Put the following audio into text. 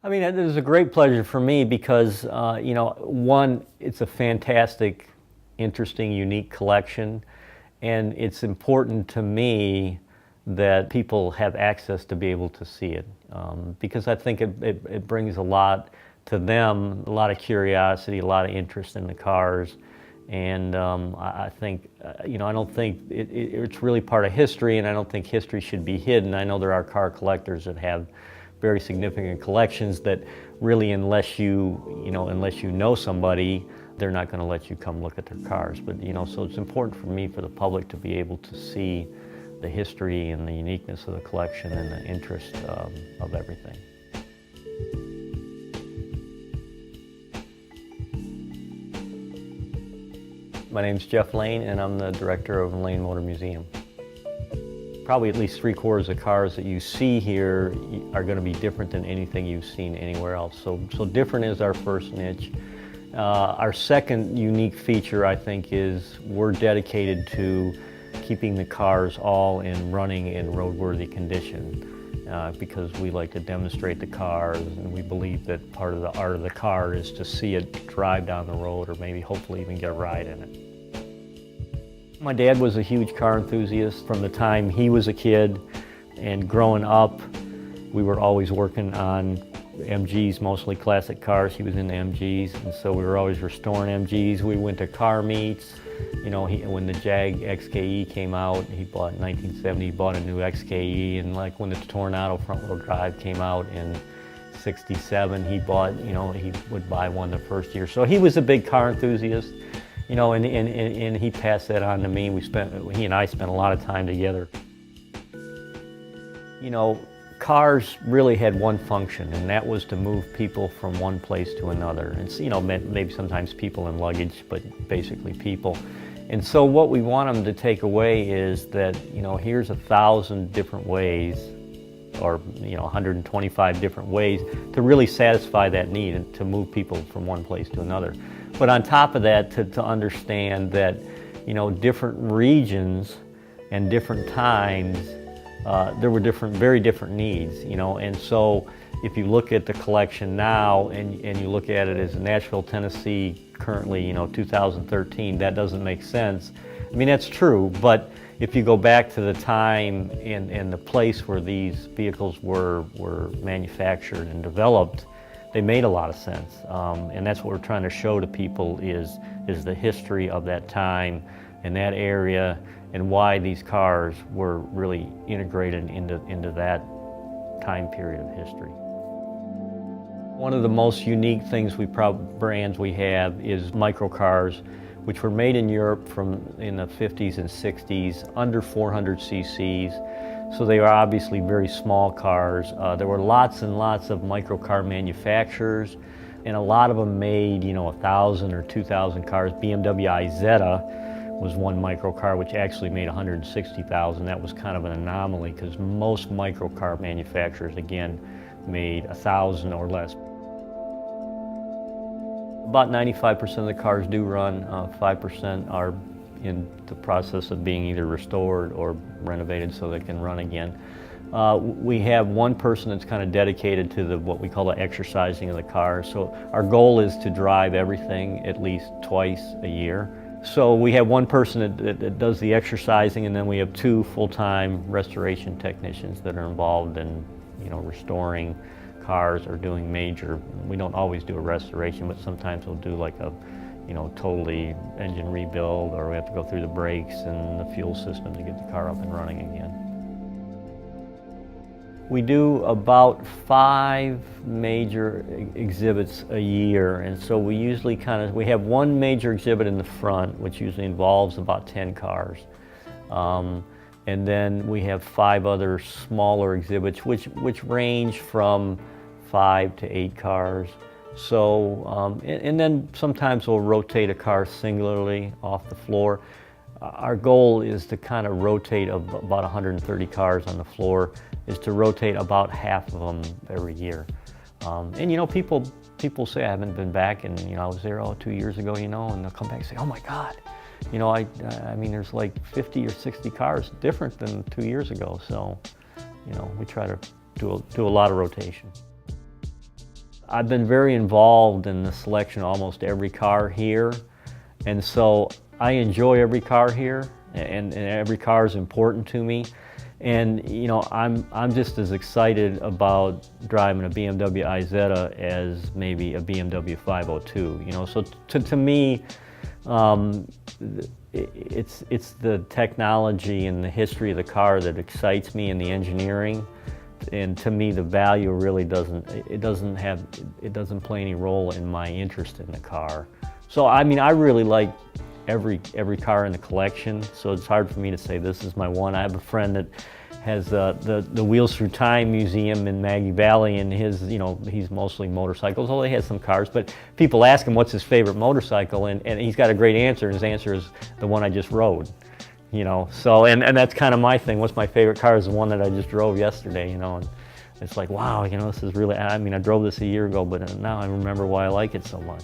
I mean, it is a great pleasure for me because, one, it's a fantastic, interesting, unique collection, and it's important to me that people have access to be able to see it, because I think it brings a lot to them, a lot of curiosity, a lot of interest in the cars, and I think, I don't think it's really part of history, and I don't think history should be hidden. I know there are car collectors that have very significant collections that really, unless you know somebody, they're not going to let you come look at their cars. But so it's important for me, for the public, to be able to see the history and the uniqueness of the collection and the interest of everything. My name's Jeff Lane, and I'm the director of the Lane Motor Museum. Probably at least 3/4 of cars that you see here are going to be different than anything you've seen anywhere else. So different is our first niche. Our second unique feature, I think, is we're dedicated to keeping the cars all in running in roadworthy condition, because we like to demonstrate the cars, and we believe that part of the art of the car is to see it drive down the road, or maybe hopefully even get a ride in it. My dad was a huge car enthusiast from the time he was a kid, and growing up, we were always working on MGs, mostly classic cars. He was into MGs, and so we were always restoring MGs. We went to car meets. When the Jag XKE came out, he bought in 1970, he bought a new XKE, and like when the Tornado front-wheel drive came out in '67, he bought, he would buy one the first year. So he was a big car enthusiast. And he passed that on to me. He and I spent a lot of time together. Cars really had one function, and that was to move people from one place to another. And maybe sometimes people and luggage, but basically people. And so what we want them to take away is that, here's 1,000 different ways, or 125 different ways to really satisfy that need and to move people from one place to another. But on top of that, to understand that, different regions and different times, there were very different needs, and so if you look at the collection now and you look at it as Nashville, Tennessee, currently, 2013, that doesn't make sense. I mean, that's true, but if you go back to the time and the place where these vehicles were manufactured and developed, they made a lot of sense, and that's what we're trying to show to people is the history of that time and that area, and why these cars were really integrated into that time period of history. One of the most unique brands we have is microcars, which were made in Europe in the 50s and 60s, under 400 cc's. So they are obviously very small cars. There were lots and lots of microcar manufacturers, and a lot of them made, 1,000 or 2,000 cars. BMW Isetta was one microcar which actually made 160,000. That was kind of an anomaly because most microcar manufacturers, again, made 1,000 or less. About 95% of the cars do run. 5% are in the process of being either restored or renovated so they can run again. We have one person that's kind of dedicated to what we call the exercising of the car. So our goal is to drive everything at least twice a year. So we have one person that does the exercising, and then we have 2 full-time restoration technicians that are involved in, restoring cars or doing major. We don't always do a restoration, but sometimes we'll do like a totally engine rebuild, or we have to go through the brakes and the fuel system to get the car up and running again. We do about 5 major exhibits a year, and so we usually we have one major exhibit in the front, which usually involves about 10 cars. And then we have 5 other smaller exhibits, which range from 5 to 8 cars. So, and then sometimes we'll rotate a car singularly off the floor. Our goal is to kind of rotate about 130 cars on the floor, is to rotate about half of them every year. And people say, I haven't been back, and I was there 2 years ago, and they'll come back and say, oh my God, I mean, there's like 50 or 60 cars different than 2 years ago. So, we try to do a lot of rotation. I've been very involved in the selection of almost every car here, and so I enjoy every car here, and every car is important to me. And you know, I'm just as excited about driving a BMW Isetta as maybe a BMW 502. You know, so to me, it's the technology and the history of the car that excites me, and the engineering. And to me, the value really doesn't play any role in my interest in the car. So I mean, I really like every car in the collection, so it's hard for me to say this is my one. I have a friend that has the Wheels Through Time Museum in Maggie Valley, and he's mostly motorcycles, although he has some cars. But people ask him what's his favorite motorcycle, and he's got a great answer, and his answer is the one I just rode. You know, so and that's kind of my thing. What's my favorite car is the one that I just drove yesterday. You know, and it's like, wow, you know, this is really. I mean, I drove this a year ago, but now I remember why I like it so much.